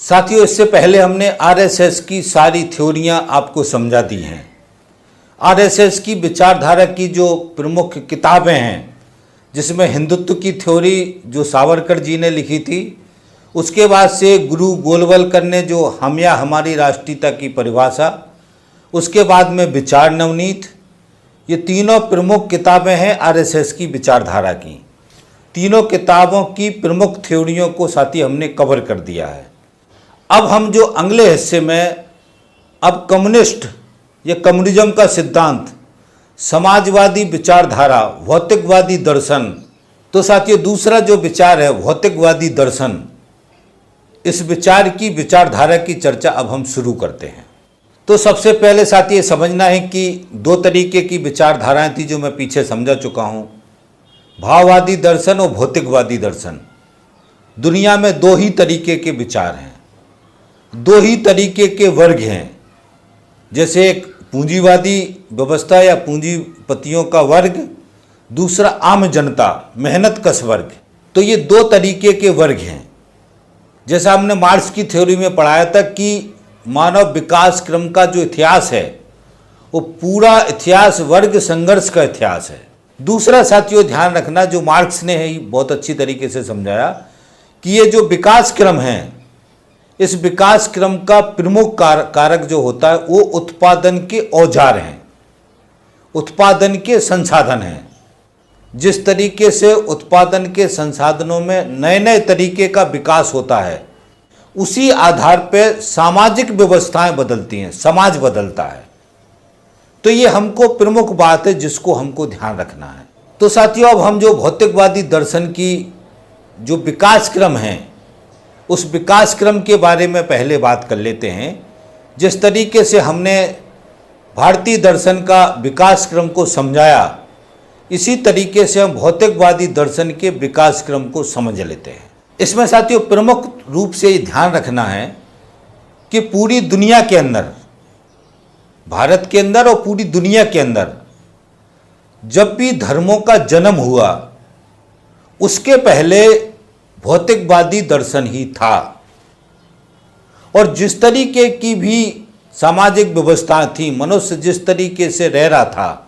साथियों, इससे पहले हमने आरएसएस की सारी थ्योरियां आपको समझा दी हैं। आरएसएस की विचारधारा की जो प्रमुख किताबें हैं, जिसमें हिंदुत्व की थ्योरी जो सावरकर जी ने लिखी थी, उसके बाद से गुरु गोलवलकर ने जो हम या हमारी राष्ट्रीयता की परिभाषा, उसके बाद में विचार नवनीत, ये तीनों प्रमुख किताबें हैं आरएसएस की विचारधारा की। तीनों किताबों की प्रमुख थ्योरियों को साथी हमने कवर कर दिया है। अब हम जो अगले हिस्से में अब कम्युनिस्ट या कम्युनिज्म का सिद्धांत, समाजवादी विचारधारा, भौतिकवादी दर्शन, तो साथियों दूसरा जो विचार है भौतिकवादी दर्शन, इस विचार की विचारधारा की चर्चा अब हम शुरू करते हैं। तो सबसे पहले साथी ये समझना है कि दो तरीके की विचारधाराएं थी जो मैं पीछे समझा चुका हूं, भाववादी दर्शन और भौतिकवादी दर्शन। दुनिया में दो ही तरीके के विचार हैं, दो ही तरीके के वर्ग हैं। जैसे एक पूंजीवादी व्यवस्था या पूंजीपतियों का वर्ग, दूसरा आम जनता, मेहनतकश वर्ग। तो ये दो तरीके के वर्ग हैं। जैसा हमने मार्क्स की थ्योरी में पढ़ाया था कि मानव विकास क्रम का जो इतिहास है वो पूरा इतिहास वर्ग संघर्ष का इतिहास है। दूसरा साथियों ध्यान रखना, जो मार्क्स ने ही बहुत अच्छी तरीके से समझाया कि ये जो विकास क्रम है, इस विकास क्रम का प्रमुख कारक जो होता है वो उत्पादन के औजार हैं, उत्पादन के संसाधन हैं। जिस तरीके से उत्पादन के संसाधनों में नए नए तरीके का विकास होता है, उसी आधार पर सामाजिक व्यवस्थाएं बदलती हैं, समाज बदलता है। तो ये हमको प्रमुख बात है जिसको हमको ध्यान रखना है। तो साथियों, अब हम जो भौतिकवादी दर्शन की जो विकास क्रम है, उस विकास क्रम के बारे में पहले बात कर लेते हैं। जिस तरीके से हमने भारतीय दर्शन का विकास क्रम को समझाया, इसी तरीके से हम भौतिकवादी दर्शन के विकास क्रम को समझ लेते हैं। इसमें साथियों प्रमुख रूप से ये ध्यान रखना है कि पूरी दुनिया के अंदर, भारत के अंदर और पूरी दुनिया के अंदर जब भी धर्मों का जन्म हुआ, उसके पहले भौतिकवादी दर्शन ही था। और जिस तरीके की भी सामाजिक व्यवस्था थी, मनुष्य जिस तरीके से रह रहा था,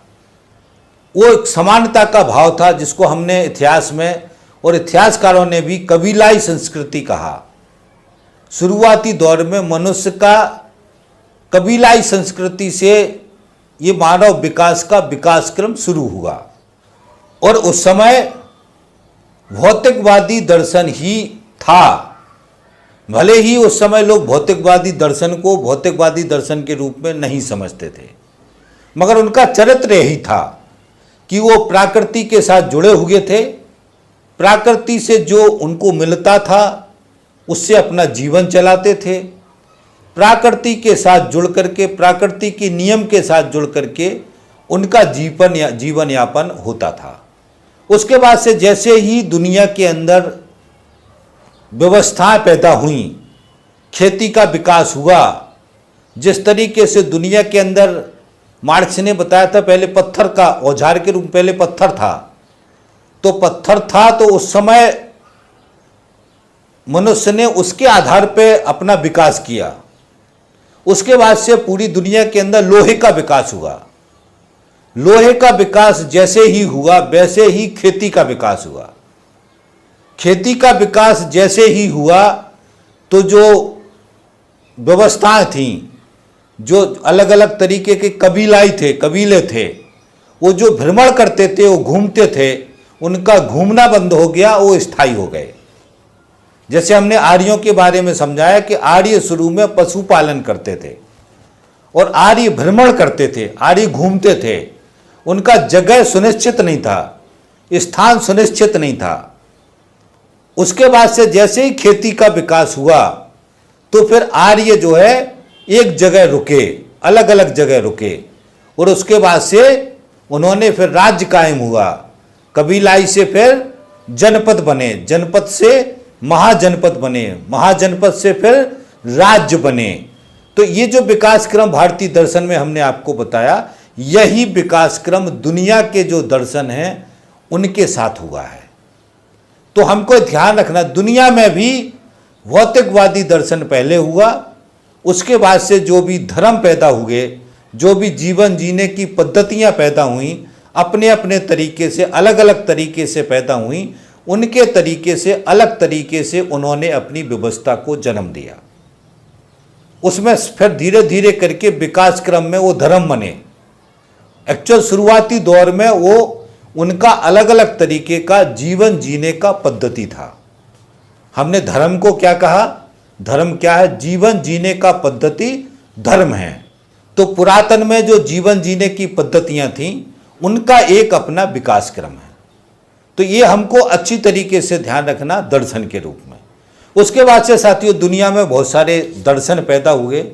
वो एक समानता का भाव था, जिसको हमने इतिहास में और इतिहासकारों ने भी कबीलाई संस्कृति कहा। शुरुआती दौर में मनुष्य का कबीलाई संस्कृति से ये मानव विकास का विकास क्रम शुरू हुआ। और उस समय भौतिकवादी दर्शन ही था। भले ही उस समय लोग भौतिकवादी दर्शन को भौतिकवादी दर्शन के रूप में नहीं समझते थे, मगर उनका चरित्र यही था कि वो प्रकृति के साथ जुड़े हुए थे। प्रकृति से जो उनको मिलता था उससे अपना जीवन चलाते थे। प्रकृति के साथ जुड़ करके, प्रकृति के नियम के साथ जुड़ करके उनका जीवन यापन होता था। उसके बाद से जैसे ही दुनिया के अंदर व्यवस्थाएं पैदा हुई, खेती का विकास हुआ, जिस तरीके से दुनिया के अंदर मार्क्स ने बताया था, पहले पत्थर का औजार के रूप में पहले पत्थर था, तो पत्थर था तो उस समय मनुष्य ने उसके आधार पर अपना विकास किया। उसके बाद से पूरी दुनिया के अंदर लोहे का विकास हुआ। लोहे का विकास जैसे ही हुआ, वैसे ही खेती का विकास हुआ। खेती का विकास जैसे ही हुआ तो जो व्यवस्थाएं थीं, जो अलग अलग तरीके के कबीले थे, वो जो भ्रमण करते थे, वो घूमते थे, उनका घूमना बंद हो गया, वो स्थायी हो गए। जैसे हमने आर्यों के बारे में समझाया कि आर्य शुरू में पशुपालन करते थे और आर्य भ्रमण करते थे, आर्य घूमते थे। उनका जगह सुनिश्चित नहीं था, स्थान सुनिश्चित नहीं था। उसके बाद से जैसे ही खेती का विकास हुआ तो फिर आर्य जो है एक जगह रुके, अलग अलग जगह रुके, और उसके बाद से उन्होंने फिर राज्य कायम हुआ। कबीलाई से फिर जनपद बने, जनपद से महाजनपद बने, महाजनपद से फिर राज्य बने। तो ये जो विकास क्रम भारतीय दर्शन में हमने आपको बताया, यही विकास क्रम दुनिया के जो दर्शन हैं उनके साथ हुआ है। तो हमको ध्यान रखना, दुनिया में भी भौतिकवादी दर्शन पहले हुआ, उसके बाद से जो भी धर्म पैदा हुए, जो भी जीवन जीने की पद्धतियां पैदा हुई, अपने अपने तरीके से अलग अलग तरीके से पैदा हुई, उनके तरीके से अलग तरीके से उन्होंने अपनी व्यवस्था को जन्म दिया। उसमें फिर धीरे धीरे करके विकास क्रम में वो धर्म बने। एक्चुअल शुरुआती दौर में वो उनका अलग अलग तरीके का जीवन जीने का पद्धति था। हमने धर्म को क्या कहा? धर्म क्या है? जीवन जीने का पद्धति धर्म है। तो पुरातन में जो जीवन जीने की पद्धतियां थीं, उनका एक अपना विकास क्रम है। तो ये हमको अच्छी तरीके से ध्यान रखना दर्शन के रूप में। उसके बाद से साथियों, दुनिया में बहुत सारे दर्शन पैदा हुए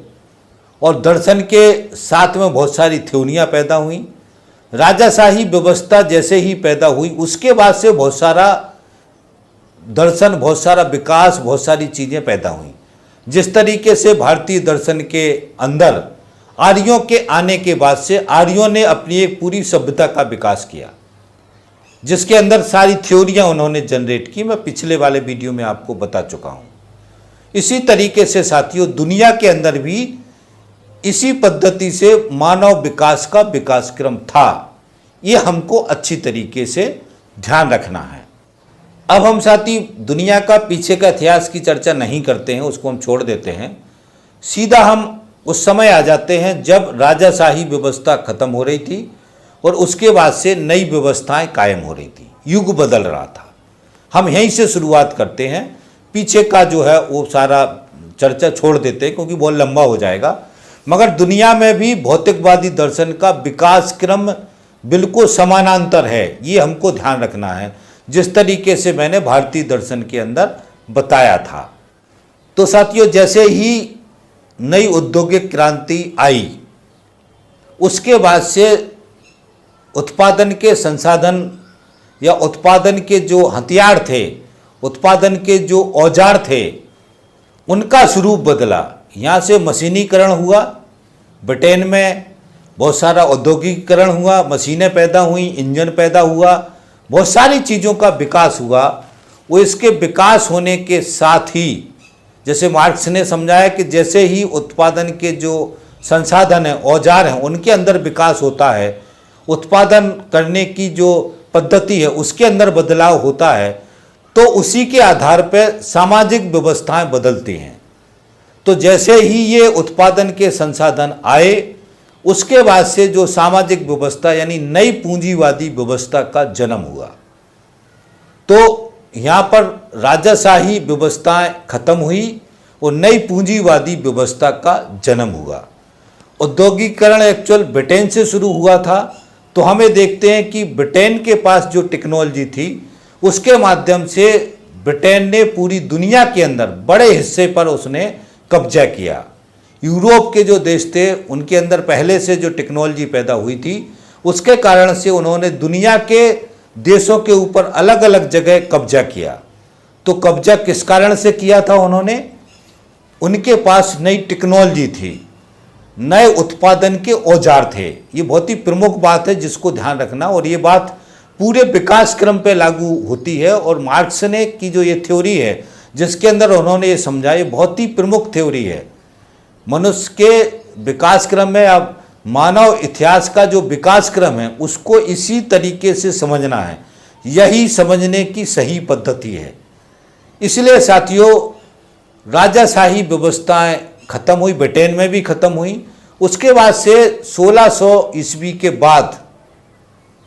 और दर्शन के साथ में बहुत सारी थ्योरियाँ पैदा हुई। राजाशाही व्यवस्था जैसे ही पैदा हुई, उसके बाद से बहुत सारा दर्शन, बहुत सारा विकास, बहुत सारी चीज़ें पैदा हुई। जिस तरीके से भारतीय दर्शन के अंदर आर्यों के आने के बाद से आर्यों ने अपनी एक पूरी सभ्यता का विकास किया, जिसके अंदर सारी थ्योरियां उन्होंने जनरेट की। मैं पिछले वाले वीडियो में आपको बता चुका हूं। इसी तरीके से साथियों, दुनिया के अंदर भी इसी पद्धति से मानव विकास का विकास क्रम था। ये हमको अच्छी तरीके से ध्यान रखना है। अब हम साथी दुनिया का पीछे का इतिहास की चर्चा नहीं करते हैं, उसको हम छोड़ देते हैं। सीधा हम उस समय आ जाते हैं जब राजाशाही व्यवस्था खत्म हो रही थी और उसके बाद से नई व्यवस्थाएं कायम हो रही थी, युग बदल रहा था। हम यहीं से शुरुआत करते हैं, पीछे का जो है वो सारा चर्चा छोड़ देते हैं क्योंकि बहुत लंबा हो जाएगा। मगर दुनिया में भी भौतिकवादी दर्शन का विकास क्रम बिल्कुल समानांतर है, ये हमको ध्यान रखना है, जिस तरीके से मैंने भारतीय दर्शन के अंदर बताया था। तो साथियों, जैसे ही नई औद्योगिक क्रांति आई, उसके बाद से उत्पादन के संसाधन या उत्पादन के जो हथियार थे, उत्पादन के जो औजार थे, उनका स्वरूप बदला। यहाँ से मशीनीकरण हुआ, ब्रिटेन में बहुत सारा औद्योगिकीकरण हुआ, मशीनें पैदा हुई, इंजन पैदा हुआ, बहुत सारी चीज़ों का विकास हुआ। वो इसके विकास होने के साथ ही, जैसे मार्क्स ने समझाया कि जैसे ही उत्पादन के जो संसाधन हैं, औजार हैं, उनके अंदर विकास होता है, उत्पादन करने की जो पद्धति है उसके अंदर बदलाव होता है, तो उसी के आधार पर सामाजिक व्यवस्थाएं बदलती हैं। तो जैसे ही ये उत्पादन के संसाधन आए, उसके बाद से जो सामाजिक व्यवस्था यानी नई पूंजीवादी व्यवस्था का जन्म हुआ। तो यहाँ पर राजाशाही व्यवस्थाएं खत्म हुई और नई पूंजीवादी व्यवस्था का जन्म हुआ। औद्योगिकीकरण एक्चुअल ब्रिटेन से शुरू हुआ था। तो हमें देखते हैं कि ब्रिटेन के पास जो टेक्नोलॉजी थी, उसके माध्यम से ब्रिटेन ने पूरी दुनिया के अंदर बड़े हिस्से पर उसने कब्जा किया। यूरोप के जो देश थे, उनके अंदर पहले से जो टेक्नोलॉजी पैदा हुई थी, उसके कारण से उन्होंने दुनिया के देशों के ऊपर अलग अलग जगह कब्जा किया। तो कब्जा किस कारण से किया था उन्होंने? उनके पास नई टेक्नोलॉजी थी, नए उत्पादन के औजार थे। ये बहुत ही प्रमुख बात है जिसको ध्यान रखना, और ये बात पूरे विकास क्रम पे लागू होती है। और मार्क्स ने की जो ये थ्योरी है जिसके अंदर उन्होंने ये समझा, ये बहुत ही प्रमुख थ्योरी है। मनुष्य के विकास क्रम में अब मानव इतिहास का जो विकास क्रम है उसको इसी तरीके से समझना है, यही समझने की सही पद्धति है। इसलिए साथियों, राजाशाही व्यवस्थाएं खत्म हुई, ब्रिटेन में भी खत्म हुई। उसके बाद से 1600 ईस्वी के बाद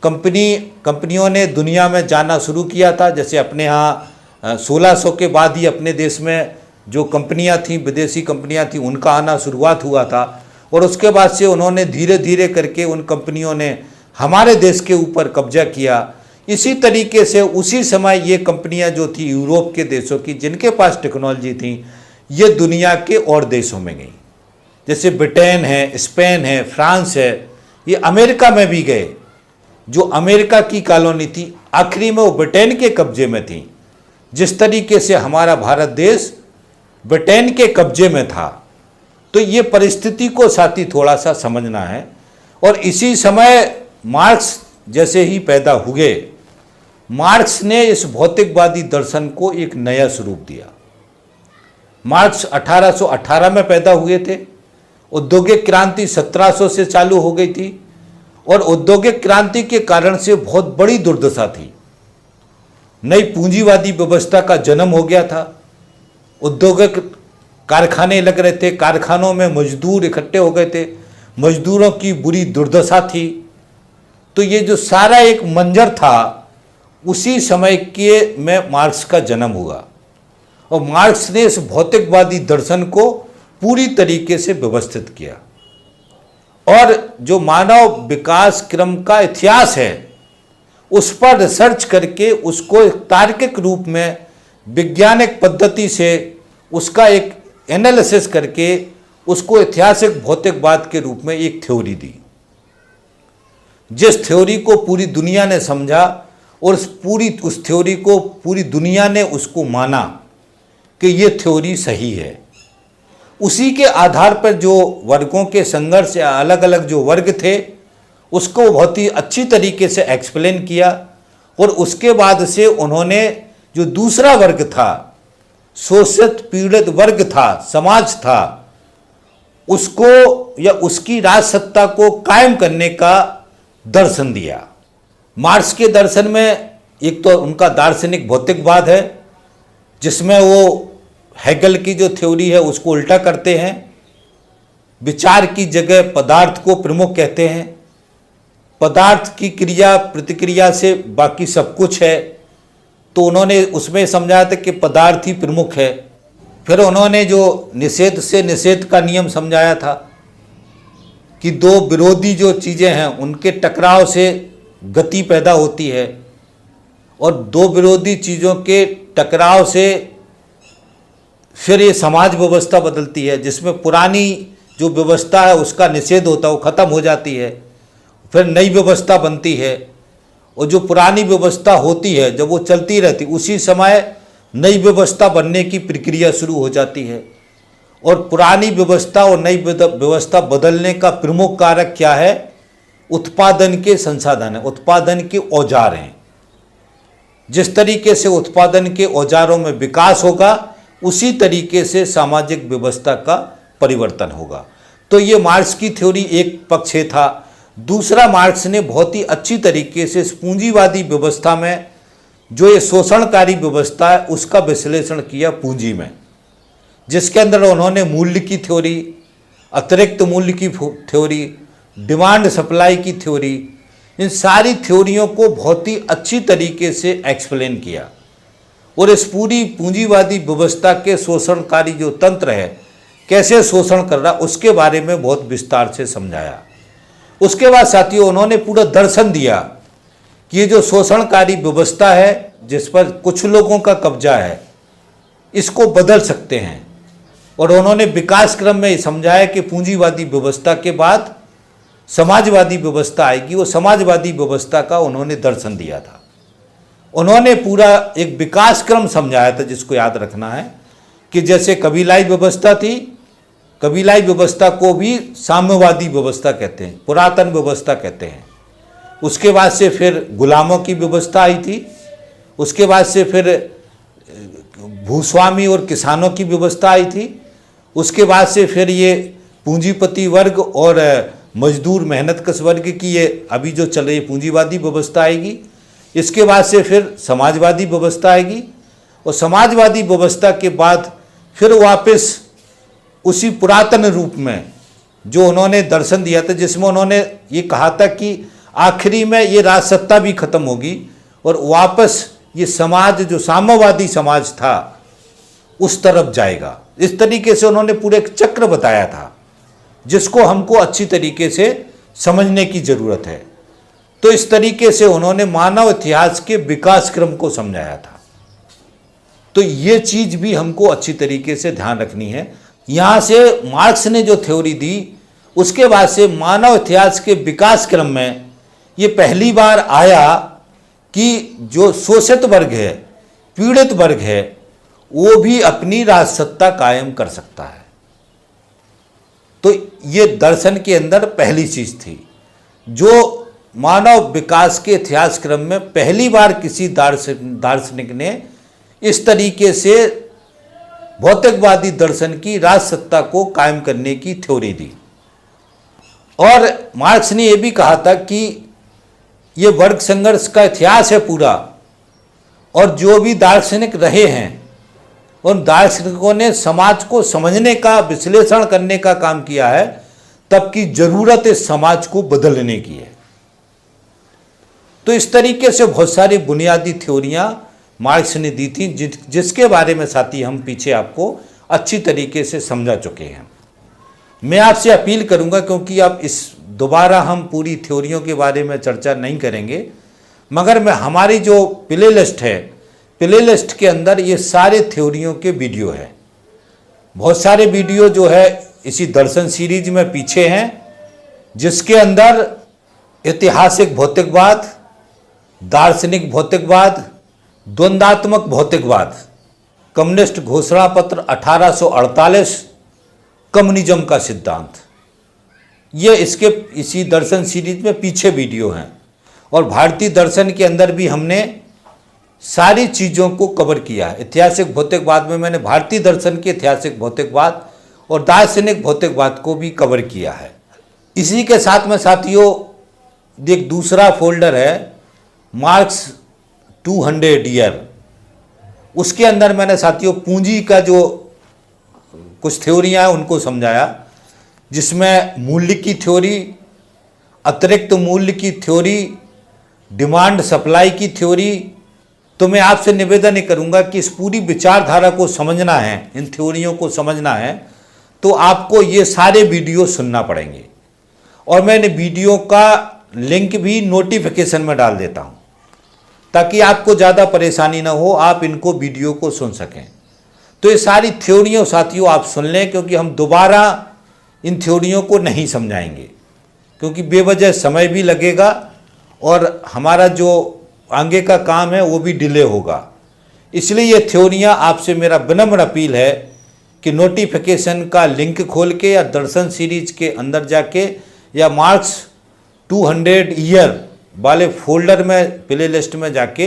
कंपनियों ने दुनिया में जाना शुरू किया था। जैसे अपने यहाँ 1600 के बाद ही अपने देश में जो कंपनियां थीं, विदेशी कंपनियां थीं, उनका आना शुरुआत हुआ था। और उसके बाद से उन्होंने धीरे धीरे करके उन कंपनियों ने हमारे देश के ऊपर कब्जा किया। इसी तरीके से उसी समय ये कंपनियां जो थी यूरोप के देशों की, जिनके पास टेक्नोलॉजी थी, ये दुनिया के और देशों में गई। जैसे ब्रिटेन है, स्पेन है, फ्रांस है, ये अमेरिका में भी गए। जो अमेरिका की कॉलोनी थी, आखिरी में वो ब्रिटेन के कब्जे में थी। जिस तरीके से हमारा भारत देश ब्रिटेन के कब्जे में था, तो ये परिस्थिति को साथी थोड़ा सा समझना है। और इसी समय मार्क्स जैसे ही पैदा हुए, मार्क्स ने इस भौतिकवादी दर्शन को एक नया स्वरूप दिया। मार्क्स 1818 में पैदा हुए थे। औद्योगिक क्रांति 1700 से चालू हो गई थी और औद्योगिक क्रांति के कारण से बहुत बड़ी दुर्दशा थी। नई पूंजीवादी व्यवस्था का जन्म हो गया था। औद्योगिक कारखाने लग रहे थे, कारखानों में मजदूर इकट्ठे हो गए थे, मजदूरों की बुरी दुर्दशा थी। तो ये जो सारा एक मंजर था, उसी समय के में मार्क्स का जन्म हुआ और मार्क्स ने इस भौतिकवादी दर्शन को पूरी तरीके से व्यवस्थित किया और जो मानव विकास क्रम का इतिहास है उस पर रिसर्च करके उसको एक तार्किक रूप में वैज्ञानिक पद्धति से उसका एक एनालिसिस करके उसको ऐतिहासिक भौतिकवाद के रूप में एक थ्योरी दी, जिस थ्योरी को पूरी दुनिया ने समझा और उस थ्योरी को पूरी दुनिया ने उसको माना कि ये थ्योरी सही है। उसी के आधार पर जो वर्गों के संघर्ष या अलग अलग जो वर्ग थे उसको बहुत ही अच्छी तरीके से एक्सप्लेन किया और उसके बाद से उन्होंने जो दूसरा वर्ग था, शोषित पीड़ित वर्ग था, समाज था, उसको या उसकी राजसत्ता को कायम करने का दर्शन दिया। मार्क्स के दर्शन में एक तो उनका दार्शनिक भौतिकवाद है, जिसमें वो हेगल की जो थ्योरी है उसको उल्टा करते हैं। विचार की जगह पदार्थ को प्रमुख कहते हैं। पदार्थ की क्रिया प्रतिक्रिया से बाकी सब कुछ है, तो उन्होंने उसमें समझाया था कि पदार्थ ही प्रमुख है। फिर उन्होंने जो निषेध से निषेध का नियम समझाया था कि दो विरोधी जो चीज़ें हैं उनके टकराव से गति पैदा होती है और दो विरोधी चीज़ों के टकराव से फिर ये समाज व्यवस्था बदलती है, जिसमें पुरानी जो व्यवस्था है उसका निषेध होता है, वो ख़त्म हो जाती है, फिर नई व्यवस्था बनती है और जो पुरानी व्यवस्था होती है जब वो चलती रहती उसी समय नई व्यवस्था बनने की प्रक्रिया शुरू हो जाती है। और पुरानी व्यवस्था और नई व्यवस्था बदलने का प्रमुख कारक क्या है? उत्पादन के संसाधन है, उत्पादन के औजार हैं। जिस तरीके से उत्पादन के औजारों में विकास होगा उसी तरीके से सामाजिक व्यवस्था का परिवर्तन होगा। तो ये मार्क्स की थ्योरी एक पक्ष था। दूसरा, मार्क्स ने बहुत ही अच्छी तरीके से इस पूंजीवादी व्यवस्था में जो ये शोषणकारी व्यवस्था है उसका विश्लेषण किया पूंजी में, जिसके अंदर उन्होंने मूल्य की थ्योरी, अतिरिक्त मूल्य की थ्योरी, डिमांड सप्लाई की थ्योरी, इन सारी थ्योरियों को बहुत ही अच्छी तरीके से एक्सप्लेन किया और इस पूरी पूंजीवादी व्यवस्था के शोषणकारी जो तंत्र है कैसे शोषण कर रहा उसके बारे में बहुत विस्तार से समझाया। उसके बाद साथियों उन्होंने पूरा दर्शन दिया कि ये जो शोषणकारी व्यवस्था है जिस पर कुछ लोगों का कब्जा है इसको बदल सकते हैं और उन्होंने विकास क्रम में समझाया कि पूंजीवादी व्यवस्था के बाद समाजवादी व्यवस्था आएगी। वो समाजवादी व्यवस्था का उन्होंने दर्शन दिया था। उन्होंने पूरा एक विकास क्रम समझाया था जिसको याद रखना है कि जैसे कबीलाई व्यवस्था थी, कबीलाई व्यवस्था को भी साम्यवादी व्यवस्था कहते हैं, पुरातन व्यवस्था कहते हैं। उसके बाद से फिर गुलामों की व्यवस्था आई थी, उसके बाद से फिर भूस्वामी और किसानों की व्यवस्था आई थी, उसके बाद से फिर ये पूंजीपति वर्ग और मजदूर मेहनतकश वर्ग की ये अभी जो चल रही पूंजीवादी व्यवस्था आएगी। इसके बाद से फिर समाजवादी व्यवस्था आएगी और समाजवादी व्यवस्था के बाद फिर वापस उसी पुरातन रूप में जो उन्होंने दर्शन दिया था, जिसमें उन्होंने ये कहा था कि आखिरी में ये राजसत्ता भी खत्म होगी और वापस ये समाज जो साम्यवादी समाज था उस तरफ जाएगा। इस तरीके से उन्होंने पूरे एक चक्र बताया था जिसको हमको अच्छी तरीके से समझने की ज़रूरत है। तो इस तरीके से उन्होंने मानव इतिहास के विकास क्रम को समझाया था। तो ये चीज़ भी हमको अच्छी तरीके से ध्यान रखनी है। यहाँ से मार्क्स ने जो थ्योरी दी उसके बाद से मानव इतिहास के विकास क्रम में ये पहली बार आया कि जो शोषित वर्ग है, पीड़ित वर्ग है, वो भी अपनी राजसत्ता कायम कर सकता है। तो ये दर्शन के अंदर पहली चीज़ थी जो मानव विकास के इतिहास क्रम में पहली बार किसी दार्शनिक ने इस तरीके से भौतिकवादी दर्शन की राज सत्ता को कायम करने की थ्योरी दी। और मार्क्स ने यह भी कहा था कि ये वर्ग संघर्ष का इतिहास है पूरा, और जो भी दार्शनिक रहे हैं उन दार्शनिकों ने समाज को समझने का, विश्लेषण करने का काम किया है, तब की जरूरत इस समाज को बदलने की है। तो इस तरीके से बहुत सारी बुनियादी थ्योरियां मार्क्स ने दी थी, जिसके बारे में साथी हम पीछे आपको अच्छी तरीके से समझा चुके हैं। मैं आपसे अपील करूंगा, क्योंकि अब इस दोबारा हम पूरी थ्योरियों के बारे में चर्चा नहीं करेंगे, मगर मैं हमारी जो प्ले लिस्ट है, प्ले लिस्ट के अंदर ये सारे थ्योरियों के वीडियो है। बहुत सारे वीडियो जो है इसी दर्शन सीरीज में पीछे हैं, जिसके अंदर ऐतिहासिक भौतिकवाद, दार्शनिक भौतिकवाद, द्वंद्वात्मक भौतिकवाद, कम्युनिस्ट घोषणा पत्र 1848, कम्युनिज्म का सिद्धांत, ये इसके इसी दर्शन सीरीज में पीछे वीडियो हैं। और भारतीय दर्शन के अंदर भी हमने सारी चीज़ों को कवर किया है। ऐतिहासिक भौतिकवाद में मैंने भारतीय दर्शन के ऐतिहासिक भौतिकवाद और दार्शनिक भौतिकवाद को भी कवर किया है। इसी के साथ में साथियों एक दूसरा फोल्डर है मार्क्स 200 ईयर, उसके अंदर मैंने साथियों पूंजी का जो कुछ थ्योरियाँ हैं उनको समझाया, जिसमें मूल्य की थ्योरी, अतिरिक्त मूल्य की थ्योरी, डिमांड सप्लाई की थ्योरी। तो मैं आपसे निवेदन ही करूंगा कि इस पूरी विचारधारा को समझना है, इन थ्योरियों को समझना है, तो आपको ये सारे वीडियो सुनना पड़ेंगे। और मैंने वीडियो का लिंक भी नोटिफिकेशन में डाल देता हूँ, ताकि आपको ज़्यादा परेशानी ना हो, आप इनको वीडियो को सुन सकें। तो ये सारी थ्योरियों साथियों आप सुन लें, क्योंकि हम दोबारा इन थ्योरियों को नहीं समझाएंगे, क्योंकि बेवजह समय भी लगेगा और हमारा जो आगे का काम है वो भी डिले होगा। इसलिए ये थ्योरियाँ आपसे मेरा विनम्र अपील है कि नोटिफिकेशन का लिंक खोल के या दर्शन सीरीज के अंदर जाके या मार्क्स 200 ईयर वाले फोल्डर में, प्ले लिस्ट में जाके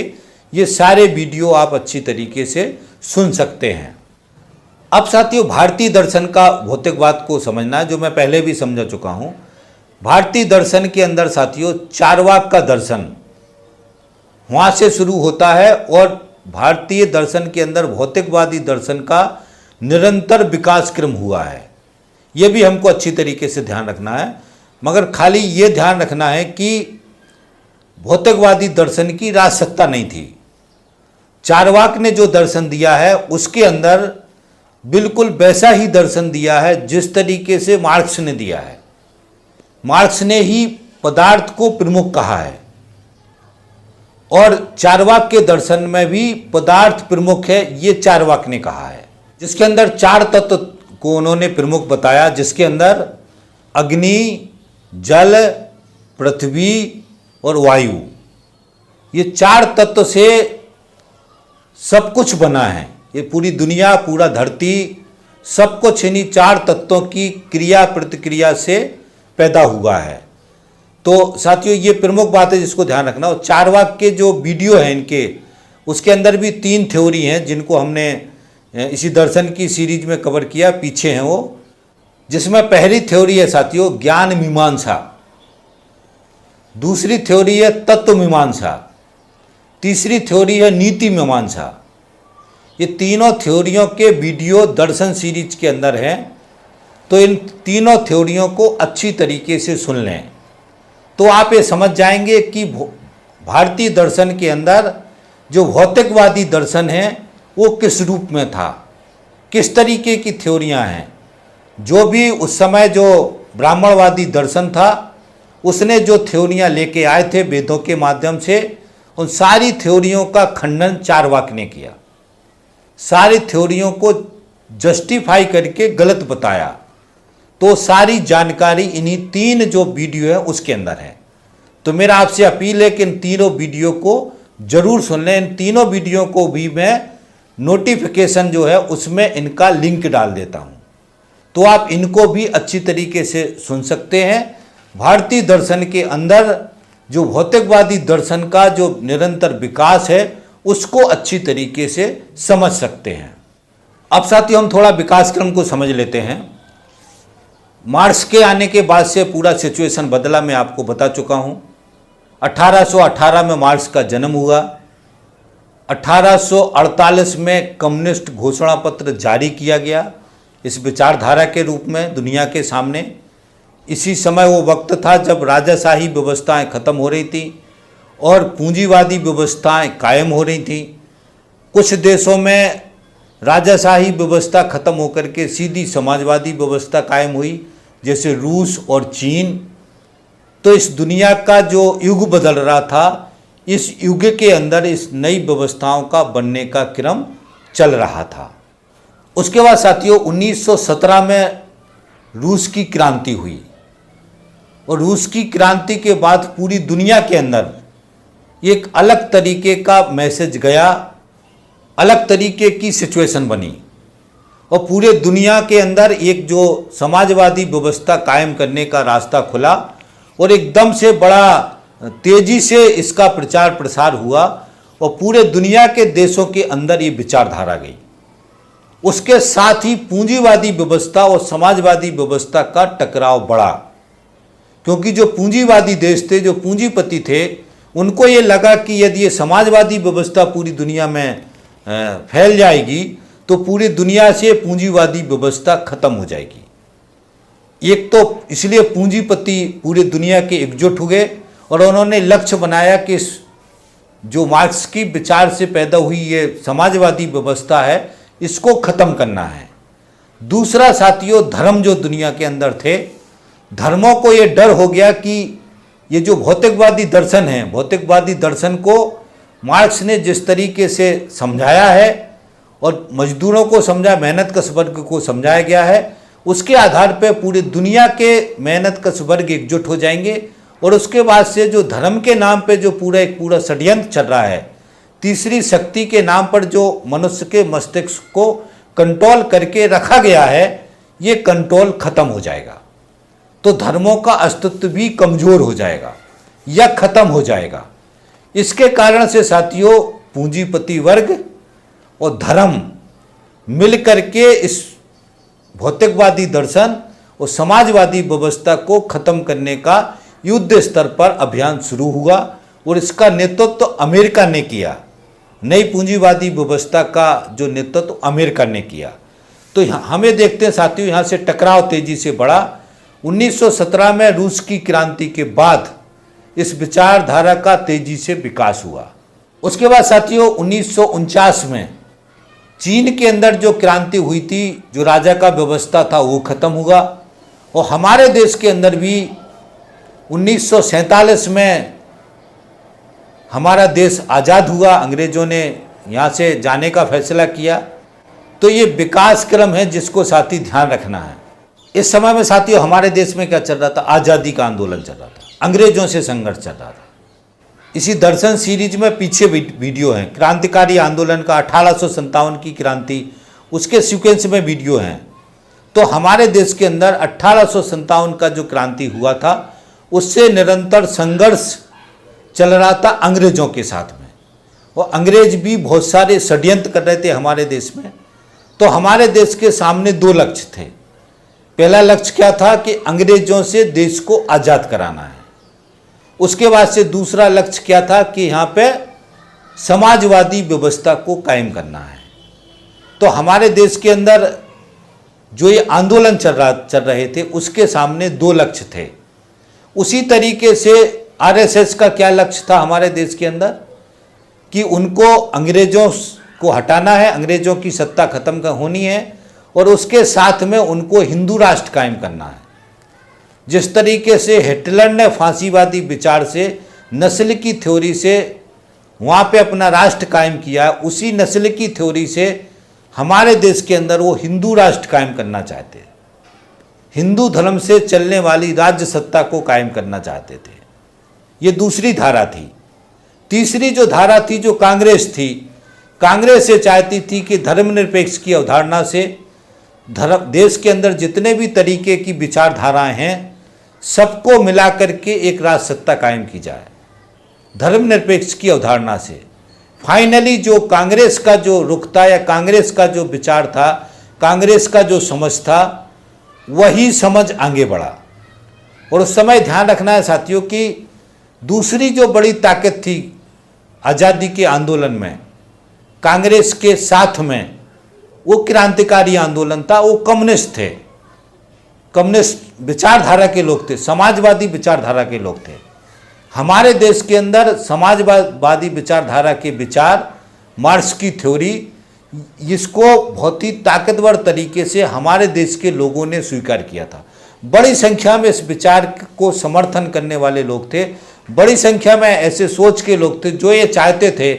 ये सारे वीडियो आप अच्छी तरीके से सुन सकते हैं। अब साथियों भारतीय दर्शन का भौतिकवाद को समझना है, जो मैं पहले भी समझा चुका हूँ। भारतीय दर्शन के अंदर साथियों चारवाक का दर्शन वहाँ से शुरू होता है, और भारतीय दर्शन के अंदर भौतिकवादी दर्शन का निरंतर विकास क्रम हुआ है। ये भी हमको अच्छी तरीके से ध्यान रखना है, मगर खाली ये ध्यान रखना है कि भौतिकवादी दर्शन की राजसत्ता नहीं थी। चारवाक ने जो दर्शन दिया है उसके अंदर बिल्कुल वैसा ही दर्शन दिया है जिस तरीके से मार्क्स ने दिया है। मार्क्स ने ही पदार्थ को प्रमुख कहा है, और चारवाक के दर्शन में भी पदार्थ प्रमुख है, ये चारवाक ने कहा है, जिसके अंदर 4 तत्व को उन्होंने प्रमुख बताया, जिसके अंदर अग्नि, जल, पृथ्वी और वायु, ये 4 तत्व से सब कुछ बना है। ये पूरी दुनिया, पूरा धरती, सब कुछ इन्हीं 4 तत्वों की क्रिया प्रतिक्रिया से पैदा हुआ है। तो साथियों ये प्रमुख बात है जिसको ध्यान रखना। और चारवाक के जो वीडियो हैं इनके, उसके अंदर भी 3 थ्योरी हैं जिनको हमने इसी दर्शन की सीरीज में कवर किया, पीछे हैं वो। जिसमें पहली थ्योरी है साथियों ज्ञान मीमांसा, दूसरी थ्योरी है तत्व मीमांसा, तीसरी थ्योरी है नीति मीमांसा। ये तीनों थ्योरियों के वीडियो दर्शन सीरीज के अंदर हैं, तो इन तीनों थ्योरियों को अच्छी तरीके से सुन लें, तो आप ये समझ जाएंगे कि भारतीय दर्शन के अंदर जो भौतिकवादी दर्शन है वो किस रूप में था, किस तरीके की थ्योरियां हैं। जो भी उस समय जो ब्राह्मणवादी दर्शन था उसने जो थ्योरियां लेके आए थे वेदों के माध्यम से, उन सारी थ्योरियों का खंडन चारवाक ने किया, सारी थ्योरियों को जस्टिफाई करके गलत बताया। तो सारी जानकारी इन्हीं 3 जो वीडियो है उसके अंदर है। तो मेरा आपसे अपील है कि इन तीनों वीडियो को जरूर सुन लें। इन तीनों वीडियो को भी मैं नोटिफिकेशन जो है उसमें इनका लिंक डाल देता हूं, तो आप इनको भी अच्छी तरीके से सुन सकते हैं। भारतीय दर्शन के अंदर जो भौतिकवादी दर्शन का जो निरंतर विकास है उसको अच्छी तरीके से समझ सकते हैं। अब साथियों हम थोड़ा विकास क्रम को समझ लेते हैं। मार्क्स के आने के बाद से पूरा सिचुएशन बदला, मैं आपको बता चुका हूँ। 1818 में मार्क्स का जन्म हुआ। 1848 में कम्युनिस्ट घोषणा पत्र जारी किया गया इस विचारधारा के रूप में दुनिया के सामने। इसी समय वो वक्त था जब राजाशाही व्यवस्थाएं खत्म हो रही थी और पूंजीवादी व्यवस्थाएं कायम हो रही थी। कुछ देशों में राजाशाही व्यवस्था खत्म होकर के सीधी समाजवादी व्यवस्था कायम हुई, जैसे रूस और चीन। तो इस दुनिया का जो युग बदल रहा था, इस युग के अंदर इस नई व्यवस्थाओं का बनने का क्रम चल रहा था। उसके बाद साथियों 1917 में रूस की क्रांति हुई और रूस की क्रांति के बाद पूरी दुनिया के अंदर एक अलग तरीके का मैसेज गया, अलग तरीके की सिचुएशन बनी और पूरे दुनिया के अंदर एक जो समाजवादी व्यवस्था कायम करने का रास्ता खुला और एकदम से बड़ा तेजी से इसका प्रचार प्रसार हुआ और पूरे दुनिया के देशों के अंदर ये विचारधारा गई। उसके साथ ही पूंजीवादी व्यवस्था और समाजवादी व्यवस्था का टकराव बढ़ा, क्योंकि जो पूंजीवादी देश थे, जो पूंजीपति थे, उनको ये लगा कि यदि ये समाजवादी व्यवस्था पूरी दुनिया में फैल जाएगी तो पूरी दुनिया से पूंजीवादी व्यवस्था खत्म हो जाएगी। एक तो इसलिए पूंजीपति पूरी दुनिया के एकजुट हुए और उन्होंने लक्ष्य बनाया कि जो मार्क्स की विचार से पैदा हुई ये समाजवादी व्यवस्था है, इसको खत्म करना है। दूसरा साथियों, धर्म जो दुनिया के अंदर थे, धर्मों को ये डर हो गया कि ये जो भौतिकवादी दर्शन है, भौतिकवादी दर्शन को मार्क्स ने जिस तरीके से समझाया है और मजदूरों को समझा, मेहनतकश वर्ग को समझाया गया है, उसके आधार पर पूरी दुनिया के मेहनतकश वर्ग एकजुट हो जाएंगे और उसके बाद से जो धर्म के नाम पे जो एक पूरा षड्यंत्र चल रहा है, तीसरी शक्ति के नाम पर जो मनुष्य के मस्तिष्क को कंट्रोल करके रखा गया है, ये कंट्रोल खत्म हो जाएगा। तो धर्मों का अस्तित्व भी कमजोर हो जाएगा या खत्म हो जाएगा। इसके कारण से साथियों पूंजीपति वर्ग और धर्म मिल करके इस भौतिकवादी दर्शन और समाजवादी व्यवस्था को खत्म करने का युद्ध स्तर पर अभियान शुरू हुआ और इसका नेतृत्व अमेरिका ने किया। नई पूंजीवादी व्यवस्था का जो नेतृत्व अमेरिका ने किया। तो हमें देखते हैं साथियों, यहाँ से टकराव तेजी से बढ़ा। 1917 में रूस की क्रांति के बाद इस विचारधारा का तेजी से विकास हुआ। उसके बाद साथियों 1949 में चीन के अंदर जो क्रांति हुई थी, जो राजा का व्यवस्था था, वो खत्म हुआ और हमारे देश के अंदर भी 1947 में हमारा देश आज़ाद हुआ। अंग्रेज़ों ने यहाँ से जाने का फैसला किया। तो ये विकास क्रम है जिसको साथी ध्यान रखना है। इस समय में साथियों हमारे देश में क्या चल रहा था? आज़ादी का आंदोलन चल रहा था, अंग्रेज़ों से संघर्ष चल रहा था। इसी दर्शन सीरीज में पीछे वीडियो हैं, क्रांतिकारी आंदोलन का 1857 की क्रांति, उसके सीक्वेंस में वीडियो हैं। तो हमारे देश के अंदर 1857 का जो क्रांति हुआ था, उससे निरंतर संघर्ष चल रहा था अंग्रेज़ों के साथ में और अंग्रेज भी बहुत सारे षड्यंत्र कर रहे थे हमारे देश में। तो हमारे देश के सामने दो लक्ष्य थे। पहला लक्ष्य क्या था कि अंग्रेजों से देश को आज़ाद कराना है। उसके बाद से दूसरा लक्ष्य क्या था कि यहाँ पे समाजवादी व्यवस्था को कायम करना है। तो हमारे देश के अंदर जो ये आंदोलन चल रहे थे, उसके सामने दो लक्ष्य थे। उसी तरीके से आरएसएस का क्या लक्ष्य था हमारे देश के अंदर कि उनको अंग्रेज़ों को हटाना है, अंग्रेज़ों की सत्ता खत्म होनी है और उसके साथ में उनको हिंदू राष्ट्र कायम करना है। जिस तरीके से हिटलर ने फांसीवादी विचार से, नस्ल की थ्योरी से वहाँ पे अपना राष्ट्र कायम किया, उसी नस्ल की थ्योरी से हमारे देश के अंदर वो हिंदू राष्ट्र कायम करना चाहते हैं। हिंदू धर्म से चलने वाली राज्य सत्ता को कायम करना चाहते थे। ये दूसरी धारा थी। तीसरी जो धारा थी, जो कांग्रेस थी, कांग्रेस ये चाहती थी कि धर्मनिरपेक्ष की अवधारणा से देश के अंदर जितने भी तरीके की विचारधाराएं हैं, सबको मिला करके एक राज सत्ता कायम की जाए धर्मनिरपेक्ष की अवधारणा से। फाइनली जो कांग्रेस का जो रुख था या कांग्रेस का जो विचार था, कांग्रेस का जो समझ था, वही समझ आगे बढ़ा। और उस समय ध्यान रखना है साथियों कि दूसरी जो बड़ी ताकत थी आज़ादी के आंदोलन में कांग्रेस के साथ में, वो क्रांतिकारी आंदोलन था, वो कम्युनिस्ट थे, कम्युनिस्ट विचारधारा के लोग थे, समाजवादी विचारधारा के लोग थे। हमारे देश के अंदर समाजवादी विचारधारा के विचार, मार्क्स की थ्योरी, इसको बहुत ही ताकतवर तरीके से हमारे देश के लोगों ने स्वीकार किया था। बड़ी संख्या में इस विचार को समर्थन करने वाले लोग थे, बड़ी संख्या में ऐसे सोच के लोग थे जो ये चाहते थे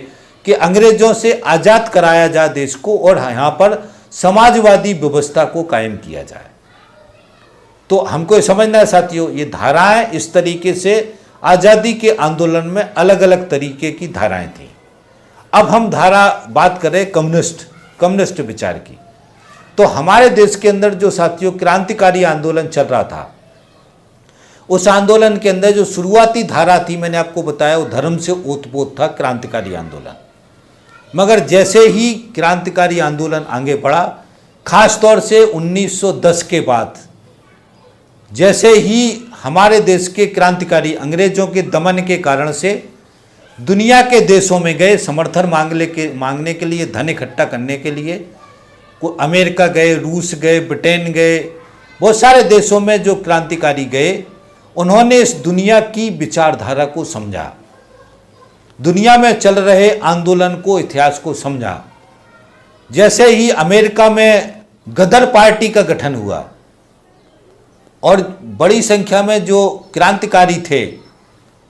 कि अंग्रेजों से आज़ाद कराया जाए देश को और यहाँ पर समाजवादी व्यवस्था को कायम किया जाए। तो हमको ये समझना है साथियों, ये धाराएं इस तरीके से आज़ादी के आंदोलन में अलग अलग तरीके की धाराएं थी। अब हम बात करें कम्युनिस्ट विचार की। तो हमारे देश के अंदर जो साथियों क्रांतिकारी आंदोलन चल रहा था, उस आंदोलन के अंदर जो शुरुआती धारा थी, मैंने आपको बताया, वो धर्म से ओतप्रोत था क्रांतिकारी आंदोलन। मगर जैसे ही क्रांतिकारी आंदोलन आगे बढ़ा, खास तौर से 1910 के बाद, जैसे ही हमारे देश के क्रांतिकारी अंग्रेजों के दमन के कारण से दुनिया के देशों में गए समर्थन मांगने के लिए, धन इकट्ठा करने के लिए, अमेरिका गए, रूस गए, ब्रिटेन गए, बहुत सारे देशों में जो क्रांतिकारी गए, उन्होंने इस दुनिया की विचारधारा को समझा, दुनिया में चल रहे आंदोलन को, इतिहास को समझा। जैसे ही अमेरिका में गदर पार्टी का गठन हुआ और बड़ी संख्या में जो क्रांतिकारी थे,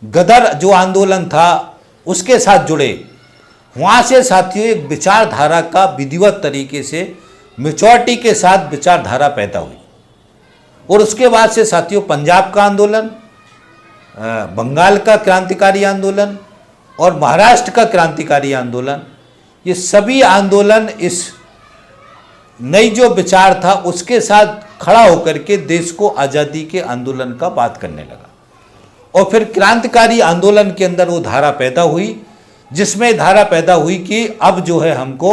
गदर जो आंदोलन था उसके साथ जुड़े, वहाँ से साथियों एक विचारधारा का विधिवत तरीके से मैच्योरिटी के साथ विचारधारा पैदा हुई। और उसके बाद से साथियों पंजाब का आंदोलन, बंगाल का क्रांतिकारी आंदोलन और महाराष्ट्र का क्रांतिकारी आंदोलन, ये सभी आंदोलन इस नई जो विचार था उसके साथ खड़ा होकर के देश को आज़ादी के आंदोलन का बात करने लगा। और फिर क्रांतिकारी आंदोलन के अंदर वो धारा पैदा हुई, जिसमें धारा पैदा हुई कि अब जो है हमको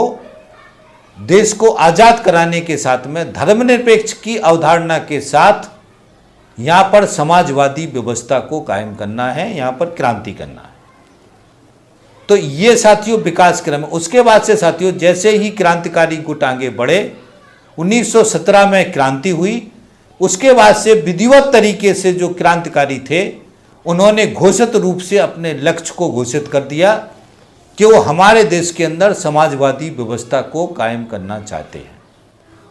देश को आज़ाद कराने के साथ में धर्मनिरपेक्ष की अवधारणा के साथ यहाँ पर समाजवादी व्यवस्था को कायम करना है, यहाँ पर क्रांति करना है। तो ये साथियों विकास क्रम है। उसके बाद से साथियों जैसे ही क्रांतिकारी गुट आगे बढ़े, 1917 में क्रांति हुई, उसके बाद से विधिवत तरीके से जो क्रांतिकारी थे उन्होंने घोषित रूप से अपने लक्ष्य को घोषित कर दिया कि वो हमारे देश के अंदर समाजवादी व्यवस्था को कायम करना चाहते हैं,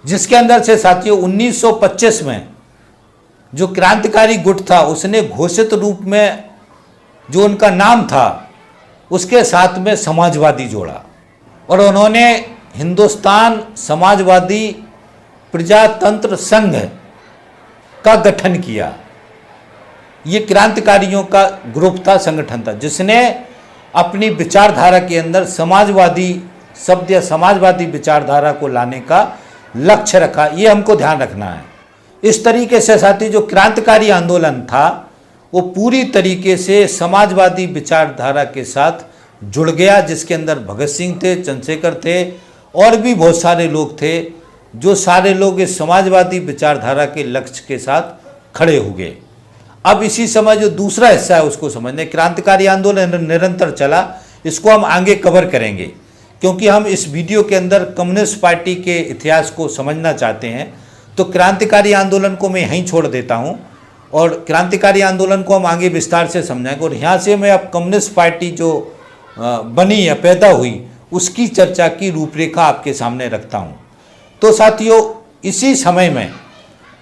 जिसके अंदर से साथियों 1925 में जो क्रांतिकारी गुट था उसने घोषित रूप में जो उनका नाम था उसके साथ में समाजवादी जोड़ा और उन्होंने हिंदुस्तान समाजवादी प्रजातंत्र संघ का गठन किया। ये क्रांतिकारियों का ग्रुप था, संगठन था, जिसने अपनी विचारधारा के अंदर समाजवादी शब्द या समाजवादी विचारधारा को लाने का लक्ष्य रखा। ये हमको ध्यान रखना है। इस तरीके से साथी जो क्रांतिकारी आंदोलन था वो पूरी तरीके से समाजवादी विचारधारा के साथ जुड़ गया, जिसके अंदर भगत सिंह थे, चंद्रशेखर थे और भी बहुत सारे लोग थे, जो सारे लोग इस समाजवादी विचारधारा के लक्ष्य के साथ खड़े हो गए। अब इसी समय जो दूसरा हिस्सा है उसको समझने, क्रांतिकारी आंदोलन निरंतर चला, इसको हम आगे कवर करेंगे क्योंकि हम इस वीडियो के अंदर कम्युनिस्ट पार्टी के इतिहास को समझना चाहते हैं। तो क्रांतिकारी आंदोलन को मैं यहीं छोड़ देता हूं और क्रांतिकारी आंदोलन को हम आगे विस्तार से समझाएंगे और यहाँ से मैं अब कम्युनिस्ट पार्टी जो बनी या पैदा हुई उसकी चर्चा की रूपरेखा आपके सामने रखता हूँ। तो साथियों इसी समय में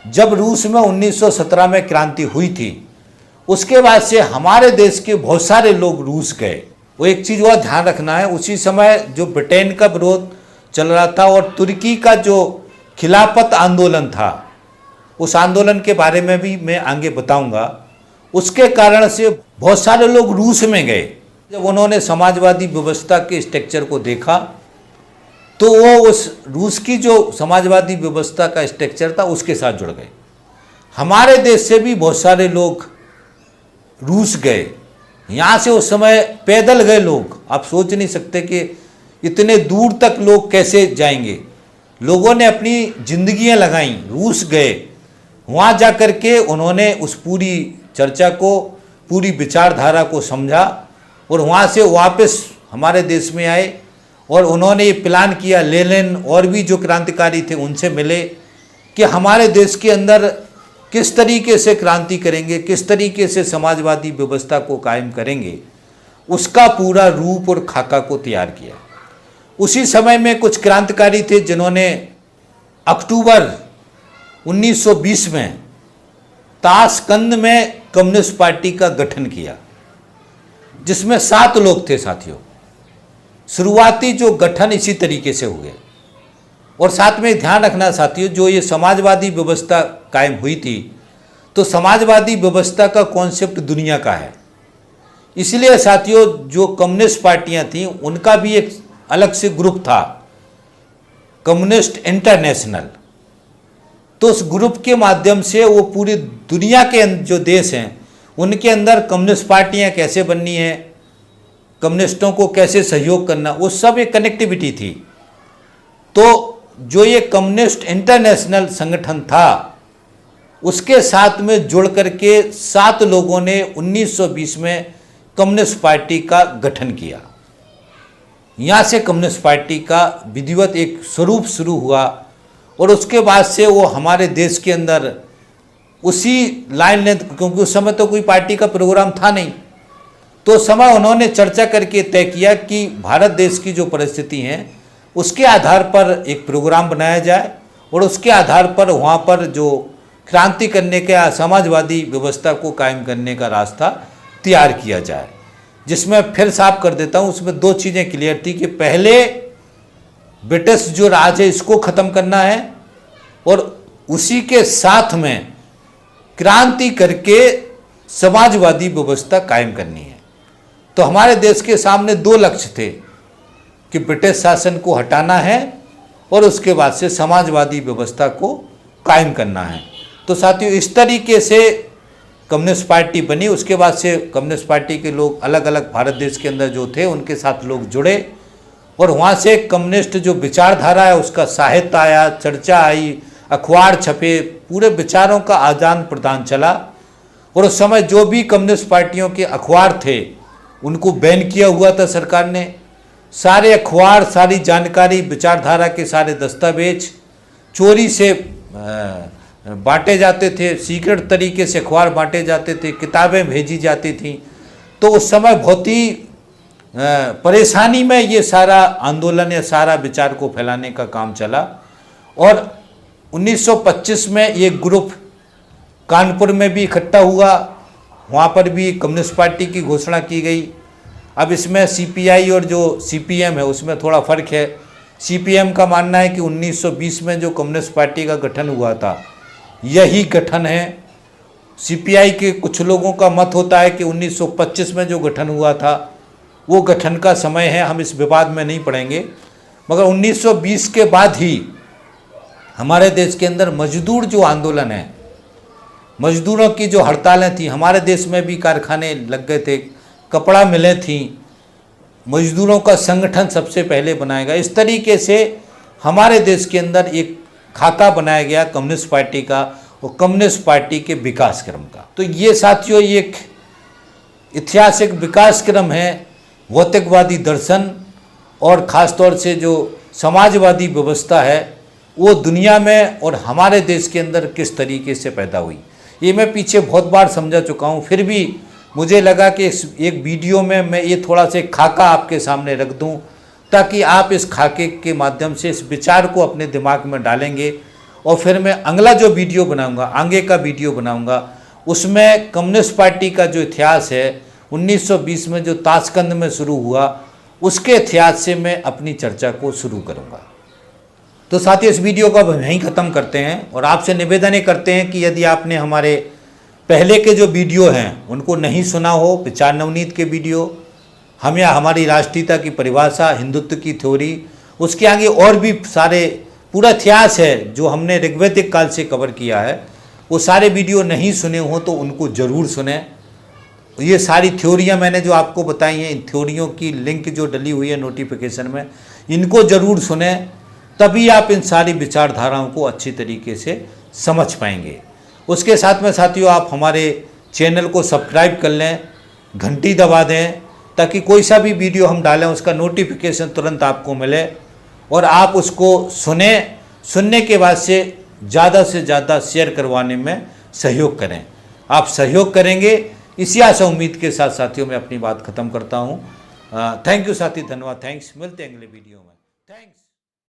जब रूस में 1917 में क्रांति हुई थी, उसके बाद से हमारे देश के बहुत सारे लोग रूस गए। वो एक चीज़ और ध्यान रखना है, उसी समय जो ब्रिटेन का विरोध चल रहा था और तुर्की का जो खिलाफत आंदोलन था, उस आंदोलन के बारे में भी मैं आगे बताऊंगा। उसके कारण से बहुत सारे लोग रूस में गए। जब उन्होंने समाजवादी व्यवस्था के स्ट्रक्चर को देखा तो वो उस रूस की जो समाजवादी व्यवस्था का स्ट्रक्चर था उसके साथ जुड़ गए। हमारे देश से भी बहुत सारे लोग रूस गए यहाँ से उस समय पैदल गए लोग, आप सोच नहीं सकते कि इतने दूर तक लोग कैसे जाएंगे। लोगों ने अपनी जिंदगियां लगाई, रूस गए, वहाँ जा कर के उन्होंने उस पूरी चर्चा को, पूरी विचारधारा को समझा और वहाँ से वापस हमारे देश में आए और उन्होंने ये प्लान किया, लेनिन और भी जो क्रांतिकारी थे उनसे मिले कि हमारे देश के अंदर किस तरीके से क्रांति करेंगे, किस तरीके से समाजवादी व्यवस्था को कायम करेंगे, उसका पूरा रूप और खाका को तैयार किया। उसी समय में कुछ क्रांतिकारी थे जिन्होंने अक्टूबर 1920 में ताशकंद में कम्युनिस्ट पार्टी का गठन किया, जिसमें 7 लोग थे साथियों। शुरुआती जो गठन इसी तरीके से हुए और साथ में ध्यान रखना साथियों, जो ये समाजवादी व्यवस्था कायम हुई थी तो समाजवादी व्यवस्था का कॉन्सेप्ट दुनिया का है, इसलिए साथियों जो कम्युनिस्ट पार्टियां थीं उनका भी एक अलग से ग्रुप था, कम्युनिस्ट इंटरनेशनल। तो उस ग्रुप के माध्यम से वो पूरी दुनिया के जो देश हैं उनके अंदर कम्युनिस्ट पार्टियां कैसे बननी है, कम्युनिस्टों को कैसे सहयोग करना, वो सब एक कनेक्टिविटी थी। तो जो ये कम्युनिस्ट इंटरनेशनल संगठन था उसके साथ में जुड़ करके 7 लोगों ने 1920 में कम्युनिस्ट पार्टी का गठन किया। यहाँ से कम्युनिस्ट पार्टी का विधिवत एक स्वरूप शुरू हुआ और उसके बाद से वो हमारे देश के अंदर उसी लाइन लेंथ, क्योंकि उस समय तो कोई पार्टी का प्रोग्राम था नहीं, तो उस समय उन्होंने चर्चा करके तय किया कि भारत देश की जो परिस्थिति है उसके आधार पर एक प्रोग्राम बनाया जाए और उसके आधार पर वहाँ पर जो क्रांति करने का, समाजवादी व्यवस्था को कायम करने का रास्ता तैयार किया जाए। जिसमें फिर साफ कर देता हूँ, उसमें 2 चीज़ें क्लियर थी कि पहले ब्रिटिश जो राज है इसको ख़त्म करना है और उसी के साथ में क्रांति करके समाजवादी व्यवस्था कायम करनी है। तो हमारे देश के सामने 2 लक्ष्य थे कि ब्रिटिश शासन को हटाना है और उसके बाद से समाजवादी व्यवस्था को कायम करना है। तो साथियों इस तरीके से कम्युनिस्ट पार्टी बनी। उसके बाद से कम्युनिस्ट पार्टी के लोग अलग अलग भारत देश के अंदर जो थे उनके साथ लोग जुड़े और वहाँ से कम्युनिस्ट जो विचारधारा है उसका साहित्य आया, चर्चा आई, अखबार छपे, पूरे विचारों का आदान प्रदान चला। और उस समय जो भी कम्युनिस्ट पार्टियों के अखबार थे उनको बैन किया हुआ था सरकार ने। सारे अखबार, सारी जानकारी, विचारधारा के सारे दस्तावेज चोरी से बांटे जाते थे, सीक्रेट तरीके से अखबार बांटे जाते थे, किताबें भेजी जाती थीं। तो उस समय बहुत ही परेशानी में ये सारा आंदोलन या सारा विचार को फैलाने का काम चला। और 1925 में ये ग्रुप कानपुर में भी इकट्ठा हुआ, वहाँ पर भी कम्युनिस्ट पार्टी की घोषणा की गई। अब इसमें सीपीआई और जो सीपीएम है उसमें थोड़ा फ़र्क है। सीपीएम का मानना है कि 1920 में जो कम्युनिस्ट पार्टी का गठन हुआ था यही गठन है। सीपीआई के कुछ लोगों का मत होता है कि 1925 में जो गठन हुआ था वो गठन का समय है, हम इस विवाद में नहीं पड़ेंगे। मगर 1920 के बाद ही हमारे देश के अंदर मजदूर जो आंदोलन है, मजदूरों की जो हड़तालें थी, हमारे देश में भी कारखाने लग गए थे, कपड़ा मिलें थीं, मजदूरों का संगठन सबसे पहले बनाया गया। इस तरीके से हमारे देश के अंदर एक खाका बनाया गया कम्युनिस्ट पार्टी का और कम्युनिस्ट पार्टी के विकास क्रम का। तो ये साथियों एक ऐतिहासिक विकास क्रम है, भौतिकवादी दर्शन और ख़ास तौर से जो समाजवादी व्यवस्था है वो दुनिया में और हमारे देश के अंदर किस तरीके से पैदा हुई। ये मैं पीछे बहुत बार समझा चुका हूँ, फिर भी मुझे लगा कि इस एक वीडियो में मैं ये थोड़ा सा खाका आपके सामने रख दूं ताकि आप इस खाके के माध्यम से इस विचार को अपने दिमाग में डालेंगे। और फिर मैं अगला जो वीडियो बनाऊंगा, आगे का वीडियो बनाऊंगा, उसमें कम्युनिस्ट पार्टी का जो इतिहास है 1920 में जो ताशकंद में शुरू हुआ उसके इतिहास से मैं अपनी चर्चा को शुरू करूँगा। तो साथियों इस वीडियो को अब यहीं ख़त्म करते हैं और आपसे निवेदन ये करते हैं कि यदि आपने हमारे पहले के जो वीडियो हैं उनको नहीं सुना हो, विचार नवनीत के वीडियो, हम या हमारी राष्ट्रीयता की परिभाषा, हिंदुत्व की थ्योरी, उसके आगे और भी सारे पूरा इतिहास है जो हमने ऋग्वैदिक काल से कवर किया है, वो सारे वीडियो नहीं सुने हों तो उनको ज़रूर सुने। ये सारी थ्योरियां मैंने जो आपको बताई हैं, इन थ्योरियों की लिंक जो डली हुई है नोटिफिकेशन में, इनको ज़रूर सुने, तभी आप इन सारी विचारधाराओं को अच्छी तरीके से समझ पाएंगे। उसके साथ में साथियों, आप हमारे चैनल को सब्सक्राइब कर लें, घंटी दबा दें, ताकि कोई सा भी वीडियो हम डालें उसका नोटिफिकेशन तुरंत आपको मिले और आप उसको सुनने के बाद से ज़्यादा शेयर करवाने में सहयोग करें। आप सहयोग करेंगे, इसी आशा उम्मीद के साथ साथियों मैं अपनी बात ख़त्म करता हूँ। थैंक यू साथी, धन्यवाद, थैंक्स। मिलते हैं अगले वीडियो में। थैंक्स।